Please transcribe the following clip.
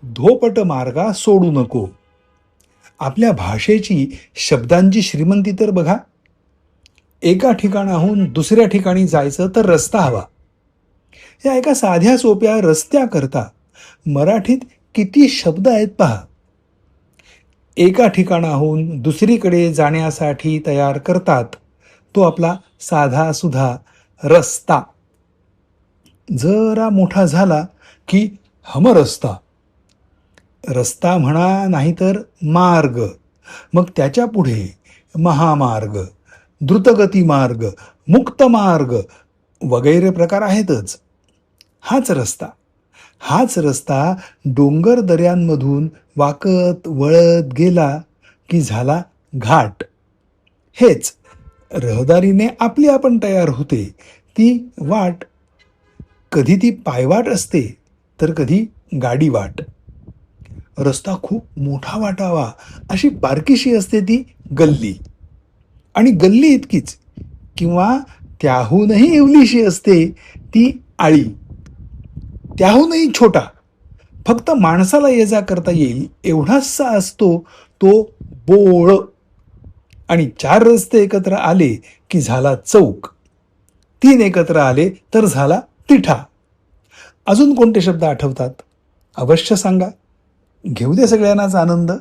धोपट मार्गा सोडू नको. आपल्या भाषेची शब्दांची श्रीमंती तर बघा. एका ठिकाणाहून दुसऱ्या ठिकाणी जायचं तर रस्ता हवा. या एका साध्या सोप्या रस्त्याकरता मराठीत किती शब्द आहेत पहा. एका ठिकाणाहून दुसरीकडे जाण्यासाठी तयार करतात तो आपला साधा सुधा रस्ता. जरा मोठा झाला की हमरस्ता. रस्ता म्हणा नाहीतर मार्ग, मग त्याच्या पुढे महामार्ग, द्रुतगती मार्ग, मुक्त मार्ग वगैरे प्रकार आहेतच. हाच रस्ता डोंगर दऱ्यांमधून वाकत वळत गेला की झाला घाट. हेच रहदारीने आपली आपण तयार होते ती वाट. कधी ती पायवाट असते तर कधी गाडी वाट. रस्ता खूप मोठा वाटावा अशी बारकीशी असते ती गल्ली. आणि गल्ली इतकीच किंवा त्याहूनही इवलीशी असते ती आळी. त्याहूनही छोटा, फक्त माणसाला ये जा करता येईल एवढासा असतो तो बोळ. आणि 4 रस्ते एकत्र आले की झाला चौक. 3 एकत्र आले तर झाला तिठा. अजून कोणते शब्द आठवतात? अवश्य सांगा. घेऊ दे सगळ्यांनाच आनंद.